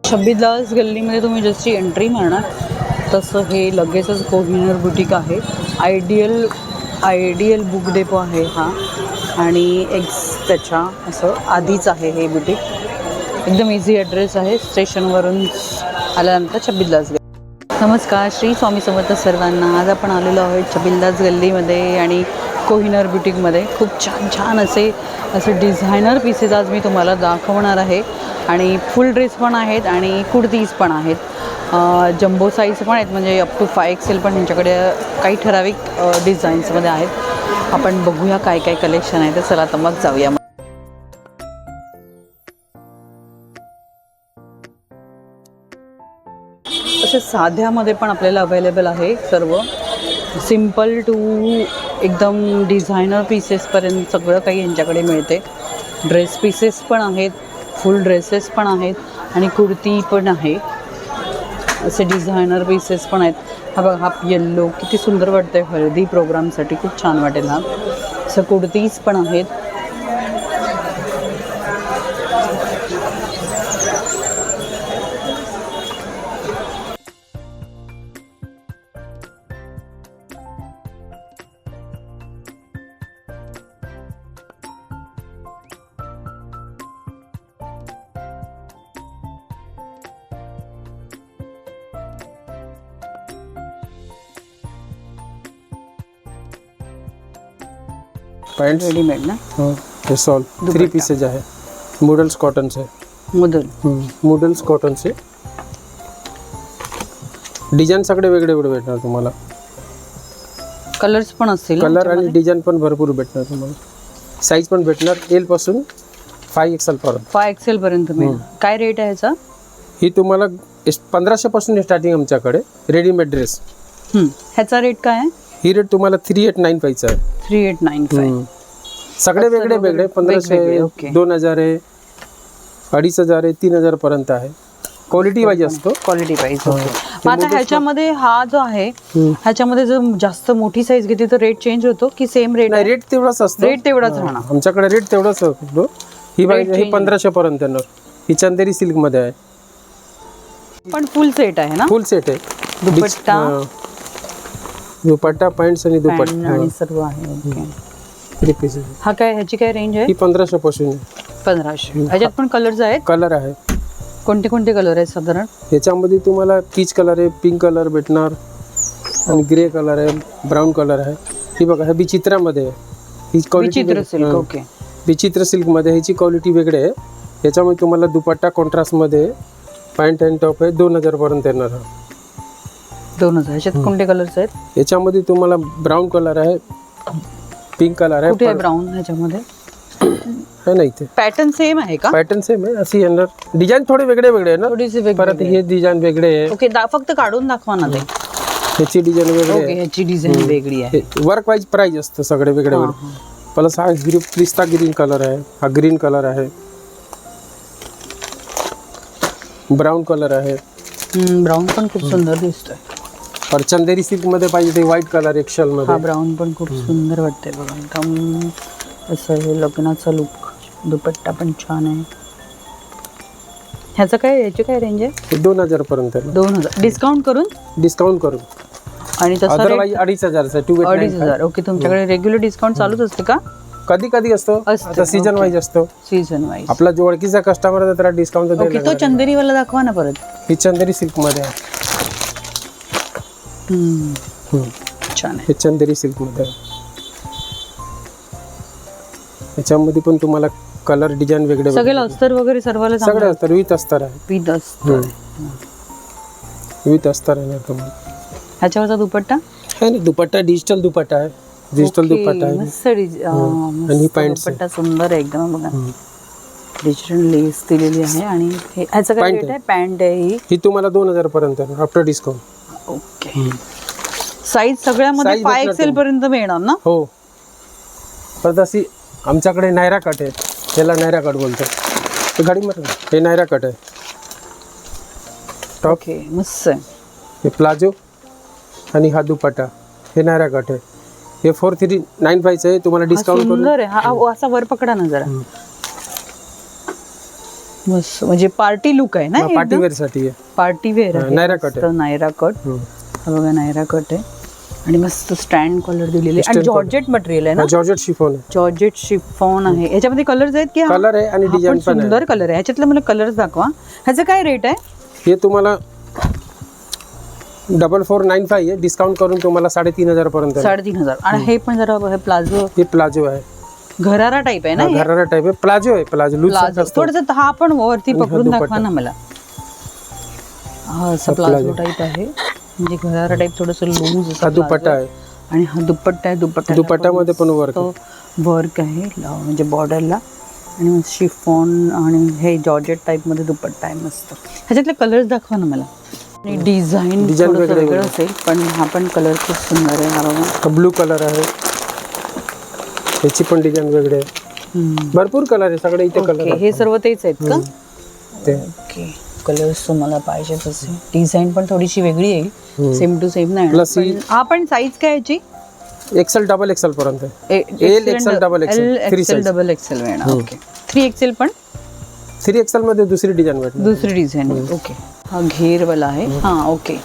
छबिलास गल्लीमध्ये तुम्ही जशी एंट्री मारणार तसं हे लगेचच कोहिनूर बुटीक आहे. आयडियल बुक डेपो आहे हा आणि त्याच्या असं आधीच आहे हे बुटीक. एकदम इझी ॲड्रेस आहे, स्टेशनवरून आल्यानंतर छबिलास गल्ली. नमस्कार, श्री स्वामी समर्थ सर्वांना. आज आपण आलेलो आहोत छबिलास गल्लीमध्ये आणि कोहिनूर बुटीकमध्ये. खूप छान छान असे डिझायनर पीसेस आज मी तुम्हाला दाखवणार आहे आणि फुल ड्रेस पण आहेत आणि कुर्तीज पण आहेत. जम्बो साईज पण आहेत, म्हणजे अप टू 5XL पण ह्यांच्याकडे काही ठराविक डिझाईन्समध्ये आहेत. आपण बघूया काय काय कलेक्शन आहे. तर चला तर मग जाऊया. असे साध्यामध्ये पण आपल्याला अवेलेबल आहे सर्व. सिम्पल टू एकदम डिझायनर पीसेसपर्यंत सगळं काही यांच्याकडे मिळते. ड्रेस पीसेस पण आहेत, फुल ड्रेसेस पण आहेत आणि कुर्ती पण आहे. असे डिझायनर पीसेस पण आहेत. हा बघा, हा येल्लो किती सुंदर वाटतं आहे हळदी प्रोग्रामसाठी, खूप छान वाटेल हा. असं कुर्तीज पण आहेत. पैंट रेडीमेड ना. हे सॉल 3 पीसेज आहे. मॉडल्स कॉटन से मॉडल्स कॉटन से डिझाईन सगळे वेगळे वेगळे भेटणार तुम्हाला. कलर्स पण असतील, कलर आणि डिझाईन पण भरपूर भेटणार तुम्हाला. साईज पण भेटणार L पासून 5XL पर्यंत. 5XL पर्यंत मिळेल. काय रेट आहे ह्याचा? ही तुम्हाला 1500 पासून स्टार्टिंग आमच्याकडे रेडीमेड ड्रेस. ह्याचा रेट काय आहे? ही रेट तुम्हाला 3895 चा आहे. 3895. सगळे वेगळे वेगळे 1500, 2000 आहे, 2500 आहे, 3000 पर्यंत आहे. क्वालिटी वाईज असतो. Quality wise. मग आता ह्याच्यामध्ये हा जो आहे, ह्याच्यामध्ये जर जास्त मोठी साईज घेतली तर रेट चेंज होतो की सेम रेट? नाही, रेट तेवढाच असतो. रेट तेवढाच राहणार आमच्याकडे. रेट तेवढाच असतो. ही पाहिजे ही 1500 पर्यंत येणार. ही चंदेरी सिल्क मध्ये आहे. पण फुल सेट आहे ना? फुल सेट आहे. दुपट्टा पॅन्ट्स आणि दुपट्टा आणि सर्व आहे. ओके. 3 पीसेस. हा काय, ह्याची काय रेंज आहे? ही 1500 पासून आहे. 1500. ह्याच्यात पण कलर्स आहेत? कलर आहे. कोणते कोणते कलर आहेत साधारण? याच्यामध्ये तुम्हाला पीच कलर आहे, पिंक कलर भेटणार आणि ग्रे कलर आहे, ब्राऊन कलर आहे. ही बघा, हे विचित्रामध्ये आहे. ही क्वालिटी विचित्र सिल्क. ओके. विचित्र सिल्क मध्ये ह्याची क्वालिटी वेगळी आहे. याच्यामध्ये तुम्हाला दुपट्टा कॉन्ट्रास्ट मध्ये, पॅन्ट अँड टॉप आहे, 2000 पर्यंत येणार. 2000. ह्याच्यात कोणते कलर्स आहेत? याच्यामध्ये तुम्हाला ब्राऊन कलर आहे, पिंक कलर आहे. कुठे आहे ब्राऊन ह्याच्यामध्ये? है ना इथे. पॅटर्न सेम आहे का? पॅटर्न सेम आहे. अशी येणार. डिझाईन थोडे वेगळे वेगळे आहे ना. थोडीशी वेगळी. परत हे डिझाईन वेगळे आहे. ओके. फक्त काढून दाखवा ना ते. ह्याची डिझाईन वेगळी ओके. आहे. ह्याची डिझाईन वेगळी आहे. वर्क वाईज प्राइस असतं सगळे वेगळे वेगळे. प्लस हा पिस्ता ग्रीन कलर आहे, हा ग्रीन कलर आहे, ब्राऊन कलर आहे. ब्राऊन पण खूप सुंदर दिसतोय. और चंदेरी सिल्क मध्ये पाहिजे ते व्हाईट कलर एक्शल मध्ये. हा ब्राऊन पण खूप सुंदर वाटतंय बघा. एकदम असं हे लग्नाचा लुक. दुपट्टा पण छान आहे. ह्याचं काय, ह्याची काय रेंज आहे? 2000 पर्यंत. 2000 डिस्काउंट करून? डिस्काउंट करून. आणि तसं अदरवाईज 2500 चा. 2500. ओके. तुमच्याकडे रेग्युलर डिस्काउंट चालूच असते का? कधी कधी असतो. आता सीजन वाईज असतो. Season wise. आपला जो ओळखीचा कस्टमर आहे त्याला डिस्काउंट ओके. देतो. तो चंदेरीवाला दाखवा ना परत. ही चंदेरी सिल्क मध्ये आहे. छान आहे. हे चंदेरी सिल्क मध्ये आहे. याच्यामध्ये पण तुम्हाला कलर डिझाईन वेगळे सगळे अस्तर वगैरे सर्वाला सगळे अस्तर विथ अस्तर आहे. विथ अस्तर. विथ अस्तर आहे तुम्हाला. ह्याच्यावरचा दुपट्टा आहे ना. दुपट्टा डिजिटल दुपट्टा आहे. डिजिटल दुपट्टा आहे. मस्त. आणि पॅन्ट दुपट्टा सुंदर आहे एकदम बघा. डिजिटल लेस दिलेली आहे. आणि ह्याचं काय रेट आहे? पॅन्ट आहे ही तुम्हाला 2000 पर्यंत आफ्टर डिस्काउंट. ओके. साईज सगळ्यामध्ये 5XL पर्यंत मिळणार ना? हो. परत अशी आमच्याकडे नायरा कट आहे. ह्याला नायरा कट बोलतात. गाडी मार. हे नायरा कट आहे. टॉप. ओके. मस्त आहे. हे प्लाझो आणि हा दुपट्टा. हे नायरा कट आहे. हे 4395 आहे. तुम्हाला डिस्काउंट करून. सुंदर आहे. हा असा वर पकडा ना जरा. मस्त, म्हणजे पार्टी लुक आहे ना, पार्टी वेअर साठी आहे. पार्टी वेअर आहे. नायरा कट आहे. नायरा कट, हा बघा नायरा कट आहे आणि मस्त स्टँड कलर दिलेले आणि जॉर्जेट मटेरियल आहे ना, जॉर्जेट शिफॉन आहे. जॉर्जेट शिफॉन आहे. याच्यामध्ये कलर्स आहेत की कलर आहे आणि डिझाइन पण आहे. सुंदर कलर आहे. ह्याच्यातलं मला कलर्स दाखवा. ह्याचं काय रेट आहे? हे तुम्हाला 4495 आहे, डिस्काउंट करून तुम्हाला 3500 पर्यंत. 3500. आणि हे पण जरा प्लाझो, हे प्लाझो आहे, घरारा टाइप आहे ना, घरारा टाइप आहे. प्लाझो आहे, प्लाझो लूज असतो. थोडंसं हा पण वरती पकडून दाखवा ना मला. हा असा प्लाझो टाइप आहे, म्हणजे घरारा टाइप थोडंसं लूज. हा दुपट्टा आहे आणि हा दुपट्टा आहे. दुपट्ट्यामध्ये पण वर्क आहे म्हणजे बॉर्डरला, आणि शिफॉन आणि हे जॉर्जेट टाइप मध्ये दुपट्टा आहे मस्त. ह्याच्यातले कलर्स दाखवा ना मला. आणि डिझाईन वेगळं असेल, पण हा पण कलर खूप सुंदर आहे. हा बघा, ब्लू कलर आहे, याची पण डिझाईन वेगळी आहे. भरपूर कलर आहे सगळे इथे. कलर हे सर्व तेच आहेत का? ते ओके, कलर्स तुम्हाला पाहिजे तसे. डिझाईन पण थोडीशी वेगळी येईल, सेम टू सेम नाही. प्लस हा पण साईज काय याची? एक्सेल डबल एक्सेल पर्यंत आहे. L XL double XL, three size. Double XL मिळणार. ओके, 3XL पण 3XL मध्ये दुसरी डिझाईन भेटणार. दुसरी डिझाईन. ओके, हा घेरवाला आहे. हा ओके,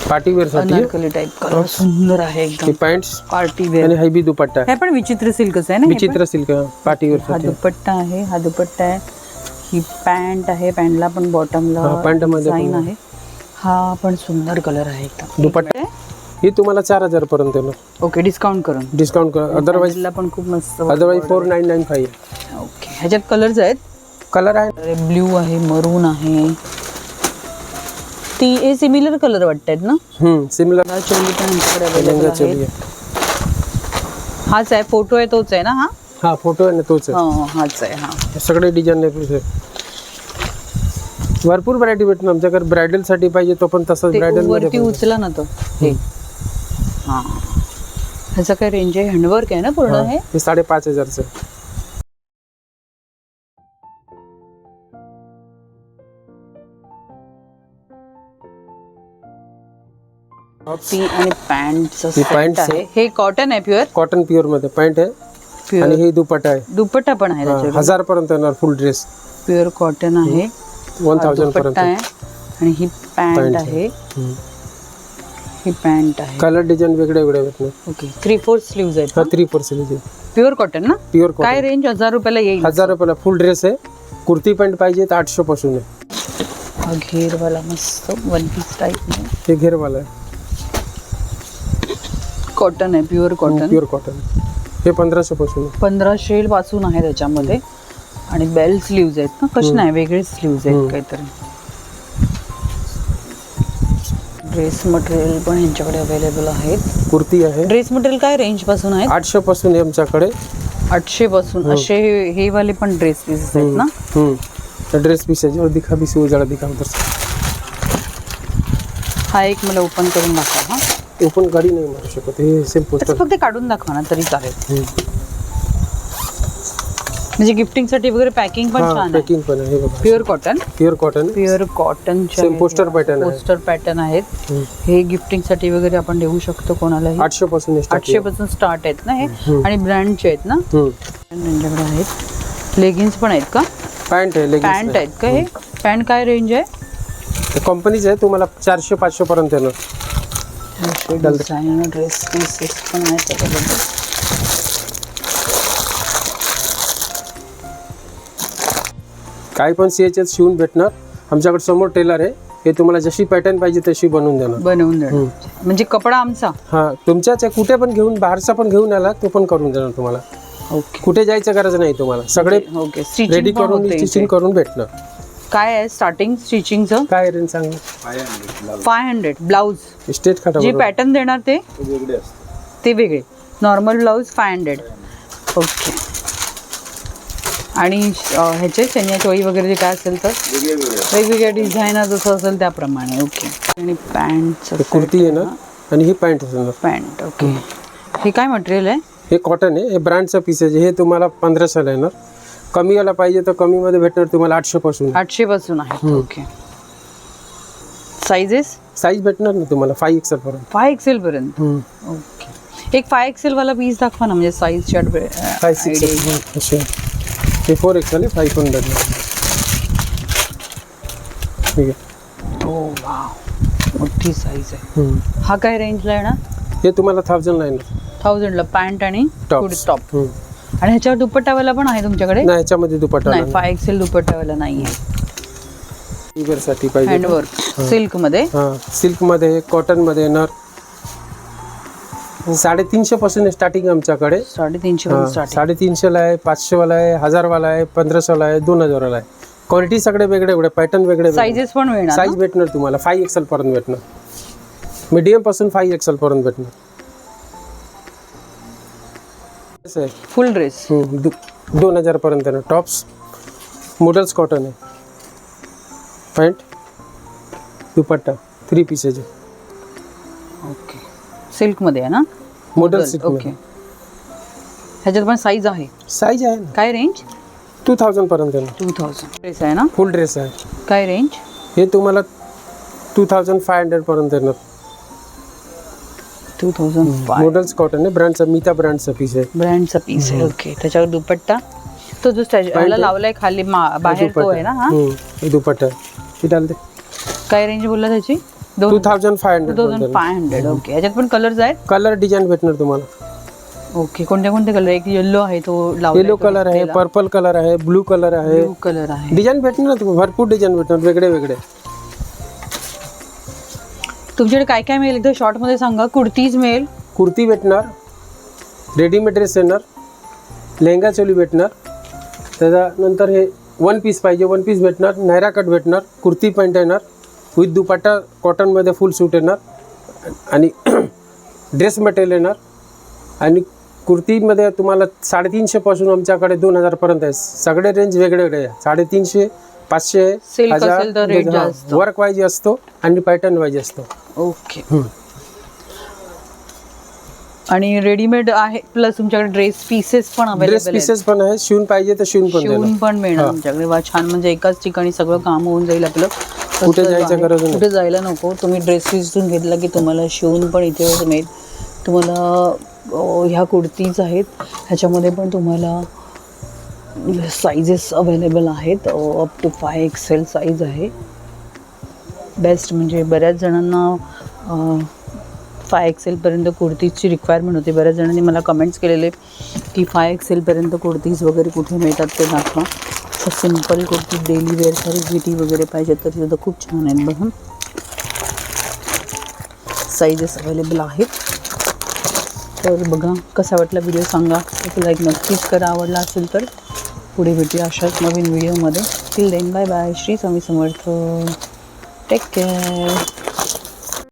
पार्टी वेअर साठी अनारकली टाइप. कलर सुंदर आहे एकदम. पॅन्ट्स पार्टी वेअर आणि हायबी दुपट्टा आहे. हे पण विचित्र सिल्कच आहे ना, विचित्र सिल्क पार्टी वेअर हा साठी. दुपट्टा आहे, हा दुपट्टा आहे. ही पॅन्ट आहे, पॅन्टला पण बॉटमला पॅन्ट मध्ये डिझाईन आहे. हा पण सुंदर कलर आहे एकदम. दुपट्टा ही तुम्हाला 4000 पर्यंत येणार. ओके, डिस्काउंट करून. डिस्काउंट करा, अदरवाइज पण खूप मस्त. 4995 आहे. ओके, ह्याच्यात कलर्स आहेत. कलर आहे ब्ल्यू आहे, मरून आहे. ती हे सिमिलर कलर वाटतात ना. सिमिलर. चोली पण आमच्याकडे अवेलेबल आहे. हाच आहे, फोटो आहे तोच आहे ना. हा हा फोटो आहे ना, तोच आहे. हाच आहे. हा सगळे डिझाईन आहे. भरपूर व्हरायटी भेटणार आमच्याकडे. ब्रायडल साठी पाहिजे तो पण तसंच ब्रायडल वरती उचला ना तो. हा, ह्याचा काय रेंज आहे? हँडवर्क आहे ना पूर्ण. हे 5500 आणि पॅन्टचं पॅन्ट आहे. हे कॉटन आहे, प्युअर कॉटन प्युअर मध्ये पॅन्ट आहे. आणि हे दुपट्टा आहे. दुपट्टा पण आहे त्याच्यावर. 1000 पर्यंत येणार फुल ड्रेस. प्युअर कॉटन आहे. 1000 पर्यंत आहे. आणि ही पॅन्ट आहे. ही पॅन्ट आहे. कलर डिझाईन वेगळे वेगळे भेटणार. ओके, 3/4 स्लीव्ज आहेत. 3/4 स्लीव्ज. प्युअर कॉटन ना. Pure cotton. काय रेंज? 1000 रुपयाला येईल. 1000 रुपयाला फुल ड्रेस आहे. कुर्ती पॅन्ट पाहिजे तर 800 पासून आहे. हा घेरवाला मस्त वन पीस टाइप मध्ये. हे घेरवाला आहे. कॉटन आहे, प्युअर कॉटन. Pure cotton. हे 1500 पासून. 1500 पासून आहे त्याच्यामध्ये. आणि बेल स्लीव्ज आहेत ना. कशी नाही, वेगळे स्लीव्ज आहेत काहीतरी. ड्रेस मटेरियल पण यांच्याकडे अवेलेबल आहेत. कुर्ती आहे. ड्रेस मटेरियल काय रेंज पासून आहे? 800 पासून आहे आमच्याकडे. 800 पासून. असे हे वाले पण ड्रेस पीसेस आहेत ना. ड्रेस पीस आहे. दिखा भी उजाला दिखा उधर. हा एक मला ओपन करून दाखवा. हा, ओपन गाडी नाही मारू शकत. हे सेम पोस्टर. फक्त काढून दाखवा ना तरी चालेल. म्हणजे गिफ्टिंग साठी वगैरे पॅकिंग पण छान आहे. पॅकिंग पण आहे. बघा, pure cotton. Pure cotton. Pure cotton same poster pattern आहे. पोस्टर पॅटर्न आहेत. हे गिफ्टिंग साठी वगैरे आपण देऊ शकतो कोणालाही. 800 पासून. 800 पासून स्टार्ट आहेत ना हे. आणि ब्रँडचे आहेत ना त्यांच्याकडे आहेत. लेगिन्स पण आहेत का? पॅन्ट आहे. पॅन्ट आहेत का? हे पॅन्ट काय रेंज आहे? कंपनीच आहे. तुम्हाला 400-500 पर्यंत येणार. डिझाईन ड्रेस पीसेस पण आहेत त्याच्याबद्दल. काही पण CHS शिवून भेटणार. आमच्याकडे समोर टेलर आहे. हे तुम्हाला जशी पॅटर्न पाहिजे तशी बनवून देणार. म्हणजे कपडा आमचा. हा, तुमच्याच कुठे पण घेऊन, बाहेरचा पण घेऊन आला तो पण करून देणार तुम्हाला. ओके, कुठे जायचं गरज नाही तुम्हाला. सगळे ओके, रेडी करून स्टिचिंग करून भेटणार. काय आहे स्टार्टिंग स्टिचिंगचं? काय रेंज सांग. 500 ब्लाउज. स्टेट खाटा जे पॅटर्न देणार ते वेगळे. Normal blouse 500. ओके. आणि ह्याचे चनिया चोळी वगैरे जे काय असेल तर वेगवेगळ्या डिझाईन जसं असेल त्याप्रमाणे. ओके. आणि पॅन्ट, कुर्ती येणार. आणि ही पॅन्ट असणार. पॅन्ट. ओके. हे काय मटेरियल आहे? हे कॉटन आहे. हे ब्रँडचं पीस आहे. हे तुम्हाला 1500 येणार. कमी याला पाहिजे तर कमी मध्ये भेटणार तुम्हाला 800 पासून. 800 पासून आहे. ओके. साईजेस? साईज भेटणार ना तुम्हाला 5XL पर्यंत. 5XL पर्यंत. ओके. एक 5XL वाला पीस दाखवा ना, म्हणजे साईज चार्ट. 5-6 हे 4XL आहे. 500. ठीक आहे. ओ वाव, मोठी साईज आहे. हा काय रेंजला आहे ना? हे तुम्हाला 1000 ला येणार. 1000 ला पॅन्ट आणि टॉप. टॉप. आणि ह्याच्यावर दुपट्टावाला पण आहे तुमच्याकडे? नाही, याच्यामध्ये दुपट्टा नाही, 5XL दुपट्टावाला नाही आहे. साठी पाहिजे. हँडवर्क सिल्क मध्ये. हां, सिल्क मध्ये, कॉटन मध्ये येणार. 350 पासून स्टार्टिंग आमच्याकडे. 350 पासून स्टार्टिंग. 350 ला आहे, 500 वाला आहे, 1000 वाला आहे, 1500 ला आहे, 2000 वाला आहे. क्वालिटी सगळे वेगळे वेगळे, पॅटर्न वेगळे. साईजेस पण मिळणार. साईज भेटणार तुम्हाला 5XL पर्यंत भेटणार. मीडियम पासून 5XL पर्यंत भेटणार. फुल ड्रेस 2000 पर्यंत ना. टॉप्स मॉडेल्स कॉटन आहे. पॅन्ट, दुपट्टा 3 पीसेस. ओके. सिल्क मध्ये आहे ना? Model silk. ओके. ह्याच्यात पण साईज आहे? साईज आहे ना. काय रेंज? 2000 पर्यंत आहे. 2000 ड्रेस आहे ना? फुल ड्रेस आहे. काय रेंज? हे तुम्हाला 2500 पर्यंत येणार. 2005. मॉडेल्स कॉटन आहे. ब्रँडचा मीता ब्रँडचा पीस आहे. ब्रँडचा पीस आहे. ओके. त्याच्यावर दुपट्टा तो जो त्याला लावलाय खाली बाहेर तो आहे ना? हा, हे दुपट्टा हे डालते. काय रेंज बोलला त्याची? 2500. 2500. ओके. ह्याच्यात पण कलर्स आहेत? कलर डिझाईन भेटणार तुम्हाला. ओके. कोणते कोणते कलर? एक येलो आहे तो लावलाय. येलो कलर आहे, पर्पल कलर आहे, ब्लू कलर आहे. ब्लू कलर आहे. डिझाईन भेटणार ना तुम्हाला, भरपूर डिझाईन भेटणार वेगळे वेगळे. तुमच्याकडे काय काय मिळेल? एकदा शॉर्ट मध्ये सांगा. कुर्तीज मिळेल? कुर्ती भेटणार, रेडीमेड ड्रेस येणार, लेहंगा चोली भेटणार. त्याच्यानंतर हे 1 पीस पाहिजे 1 पीस भेटणार. नायरा कट भेटणार. कुर्ती पॅन्ट येणार विथ दुपट्टा, कॉटनमध्ये फुल सूट येणार. आणि ड्रेस मटेरियल येणार. आणि कुर्तीमध्ये तुम्हाला 350 पासून आमच्याकडे 2000 पर्यंत आहे. सगळे रेंज वेगळे वेगळे आहे. 350, 500, सिल्क असेल तर रेट जास्त. वर्क वाईज असतो आणि पॅटर्न वाईज असतो. ओके. आणि रेडीमेड आहे प्लस तुमच्याकडे ड्रेस पीसेस पण ड्रेस अवेलेबल आहेत? पीसेस पण आहे. शिवून पाहिजे तर शिवून पण देणार. शिवून पण मिळणार तुमच्याकडे. वा, छान. म्हणजे एकाच ठिकाणी सगळं काम होऊन जाईल आपलं. कुठे जायचं गरज नाही. कुठे जायला नको. तुम्ही ड्रेस पीसून घेतला की तुम्हाला शिवून पण इथे मिळेल. तुम्हाला ह्या कुर्तीज आहेत, ह्याच्यामध्ये पण तुम्हाला साईजेस अवेलेबल आहेत. अप टू 5XL साईज आहे. बेस्ट. म्हणजे बऱ्याच जणांना 5XL पर्यंत कुर्तीजची रिक्वायरमेंट होती. बऱ्याच जणांनी मला कमेंट्स केलेले की 5XL पर्यंत कुर्तीज वगैरे कुठे मिळतात ते दाखवा. सिंपल कुर्ती डेली वेअरसाठी जीटी वगैरे पाहिजे तर सुद्धा खूप छान आहेत बघा. साईजेस अवेलेबल आहेत. तर बघा, कसा वाटला व्हिडिओ सांगा. एक लाईक नक्कीच करा आवडला असेल तर. पुढे भेटूया अशाच नवीन व्हिडिओमध्ये. Till then bye bye. Shri Swami Samarth. Take care.